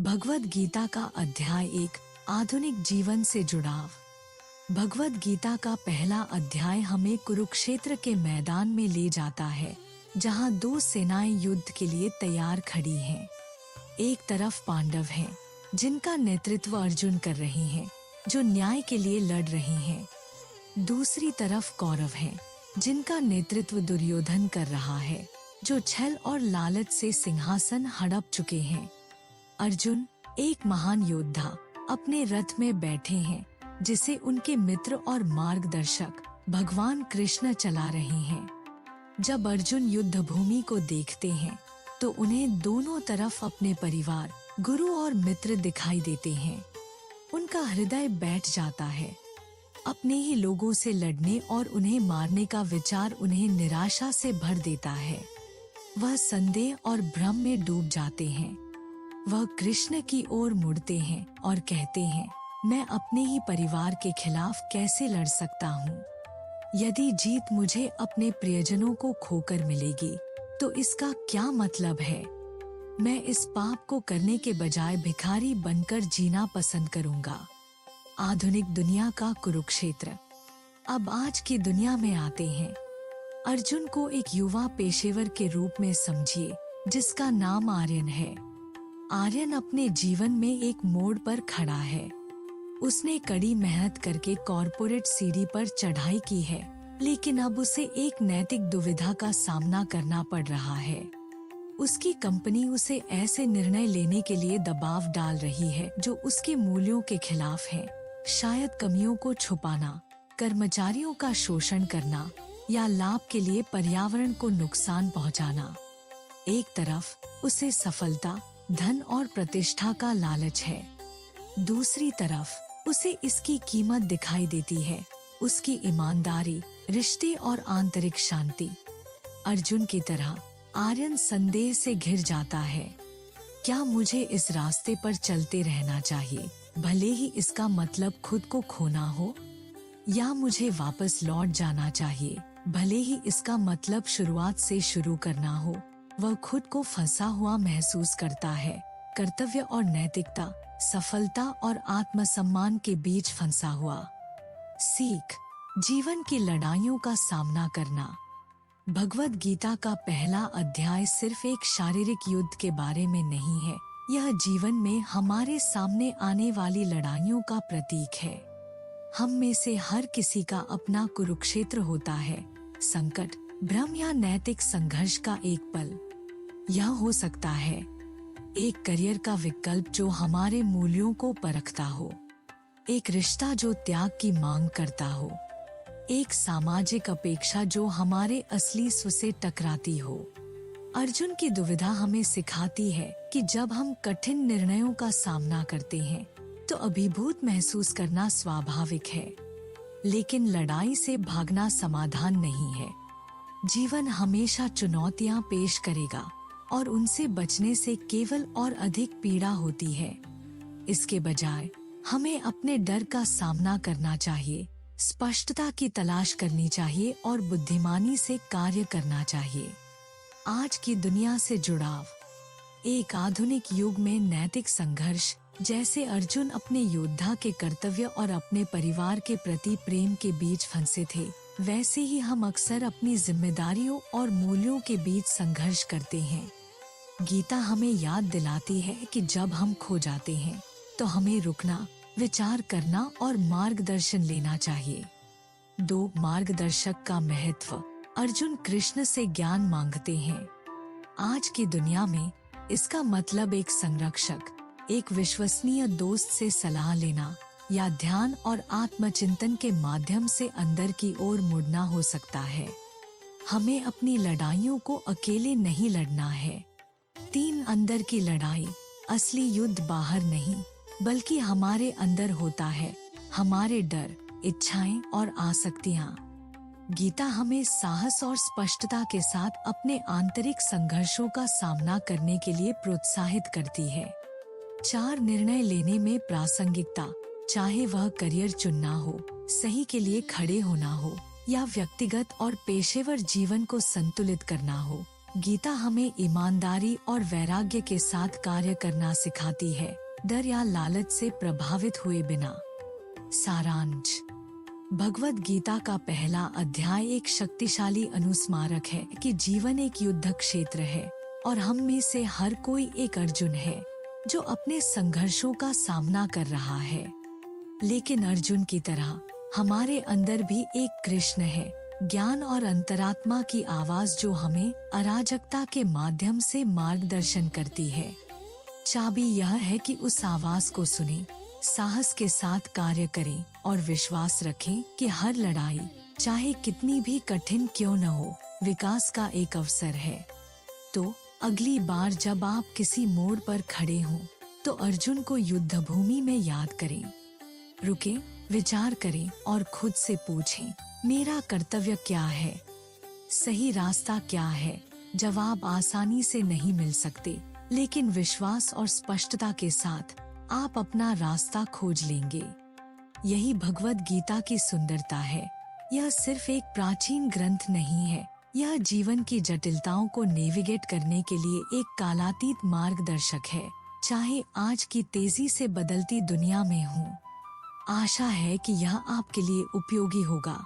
भगवद गीता का अध्याय 1 आधुनिक जीवन से जुड़ाव। भगवद गीता का पहला अध्याय हमें कुरुक्षेत्र के मैदान में ले जाता है, जहां दो सेनाएं युद्ध के लिए तैयार खड़ी हैं। एक तरफ पांडव हैं, जिनका नेतृत्व अर्जुन कर रहे हैं, जो न्याय के लिए लड़ रहे हैं। दूसरी तरफ कौरव हैं, जिनका नेतृत्व दुर्योधन कर रहा है, जो छल और लालच से सिंहासन हड़प चुके हैं। अर्जुन, एक महान योद्धा, अपने रथ में बैठे हैं, जिसे उनके मित्र और मार्गदर्शक भगवान कृष्ण चला रहे हैं। जब अर्जुन युद्ध भूमि को देखते हैं, तो उन्हें दोनों तरफ अपने परिवार, गुरु और मित्र दिखाई देते हैं। उनका हृदय बैठ जाता है। अपने ही लोगों से लड़ने और उन्हें मारने का विचार उन्हें निराशा से भर देता है। वह संदेह और भ्रम में डूब जाते हैं। वह कृष्ण की ओर मुड़ते हैं और कहते हैं, मैं अपने ही परिवार के खिलाफ कैसे लड़ सकता हूँ? यदि जीत मुझे अपने प्रियजनों को खोकर मिलेगी, तो इसका क्या मतलब है? मैं इस पाप को करने के बजाय भिखारी बनकर जीना पसंद करूँगा। आधुनिक दुनिया का कुरुक्षेत्र। अब आज की दुनिया में आते हैं। अर्जुन को एक युवा पेशेवर के रूप में समझिए, जिसका नाम आर्यन है। आर्यन अपने जीवन में एक मोड़ पर खड़ा है। उसने कड़ी मेहनत करके कॉर्पोरेट सीढ़ी पर चढ़ाई की है, लेकिन अब उसे एक नैतिक दुविधा का सामना करना पड़ रहा है। उसकी कंपनी उसे ऐसे निर्णय लेने के लिए दबाव डाल रही है जो उसके मूल्यों के खिलाफ है। शायद कमियों को छुपाना, कर्मचारियों का शोषण करना, या लाभ के लिए पर्यावरण को नुकसान पहुंचाना। एक तरफ उसे सफलता, धन और प्रतिष्ठा का लालच है। दूसरी तरफ उसे इसकी कीमत दिखाई देती है, उसकी ईमानदारी, रिश्ते और आंतरिक शांति। अर्जुन की तरह आर्यन संदेह से घिर जाता है। क्या मुझे इस रास्ते पर चलते रहना चाहिए, भले ही इसका मतलब खुद को खोना हो? या मुझे वापस लौट जाना चाहिए, भले ही इसका मतलब शुरुआत से शुरू करना हो? वह खुद को फंसा हुआ महसूस करता है। कर्तव्य और नैतिकता, सफलता और आत्मसम्मान के बीच फंसा हुआ। सीख: जीवन की लड़ाइयों का सामना करना। भगवद गीता का पहला अध्याय सिर्फ एक शारीरिक युद्ध के बारे में नहीं है। यह जीवन में हमारे सामने आने वाली लड़ाइयों का प्रतीक है। हम में से हर किसी का अपना कुरुक्षेत्र होता है। संकट, भ्रम या नैतिक संघर्ष का एक पल। यह हो सकता है एक करियर का विकल्प जो हमारे मूल्यों को परखता हो, एक रिश्ता जो त्याग की मांग करता हो, एक सामाजिक अपेक्षा जो हमारे असली स्व से टकराती हो। अर्जुन की दुविधा हमें सिखाती है कि जब हम कठिन निर्णयों का सामना करते हैं, तो अभिभूत महसूस करना स्वाभाविक है, लेकिन लड़ाई से भागना समाधान नहीं है। जीवन हमेशा चुनौतियां पेश करेगा और उनसे बचने से केवल और अधिक पीड़ा होती है। इसके बजाय हमें अपने डर का सामना करना चाहिए, स्पष्टता की तलाश करनी चाहिए और बुद्धिमानी से कार्य करना चाहिए। आज की दुनिया से जुड़ाव। एक आधुनिक युग में नैतिक संघर्ष, जैसे अर्जुन अपने योद्धा के कर्तव्य और अपने परिवार के प्रति प्रेम के बीच फंसे थे, वैसे ही हम अक्सर अपनी जिम्मेदारियों और मूल्यों के बीच संघर्ष करते हैं। गीता हमें याद दिलाती है कि जब हम खो जाते हैं, तो हमें रुकना, विचार करना और मार्गदर्शन लेना चाहिए। 2 मार्गदर्शक का महत्व। अर्जुन कृष्ण से ज्ञान मांगते हैं। आज की दुनिया में इसका मतलब एक संरक्षक, एक विश्वसनीय दोस्त से सलाह लेना या ध्यान और आत्मचिंतन के माध्यम से अंदर की ओर मुड़ना हो सकता है। हमें अपनी लड़ाइयों को अकेले नहीं लड़ना है। 3 अंदर की लड़ाई। असली युद्ध बाहर नहीं, बल्कि हमारे अंदर होता है। हमारे डर, इच्छाएं और आसक्तियां। गीता हमें साहस और स्पष्टता के साथ अपने आंतरिक संघर्षों का सामना करने के लिए प्रोत्साहित करती है। 4 निर्णय लेने में प्रासंगिकता। चाहे वह करियर चुनना हो, सही के लिए खड़े होना हो, या व्यक्तिगत और पेशेवर जीवन को संतुलित करना हो, गीता हमें ईमानदारी और वैराग्य के साथ कार्य करना सिखाती है, डर या लालच से प्रभावित हुए बिना। सारांश। भगवद गीता का पहला अध्याय एक शक्तिशाली अनुस्मारक है कि जीवन एक युद्ध क्षेत्र है और हम में से हर कोई एक अर्जुन है जो अपने संघर्षों का सामना कर रहा है। लेकिन अर्जुन की तरह हमारे अंदर भी एक कृष्ण है, ज्ञान और अंतरात्मा की आवाज जो हमें अराजकता के माध्यम से मार्गदर्शन करती है। चाबी यह है कि उस आवाज को सुनें, साहस के साथ कार्य करें और विश्वास रखें कि हर लड़ाई, चाहे कितनी भी कठिन क्यों न हो, विकास का एक अवसर है। तो अगली बार जब आप किसी मोड़ पर खड़े हों, तो अर्जुन को युद्ध भूमि में याद करें। रुकें, विचार करें और खुद से पूछें, मेरा कर्तव्य क्या है? सही रास्ता क्या है? जवाब आसानी से नहीं मिल सकते, लेकिन विश्वास और स्पष्टता के साथ आप अपना रास्ता खोज लेंगे। यही भगवद गीता की सुंदरता है। यह सिर्फ एक प्राचीन ग्रंथ नहीं है, यह जीवन की जटिलताओं को नेविगेट करने के लिए एक कालातीत मार्गदर्शक है, चाहे आज की तेजी से बदलती दुनिया में हो। आशा है कि यह आपके लिए उपयोगी होगा।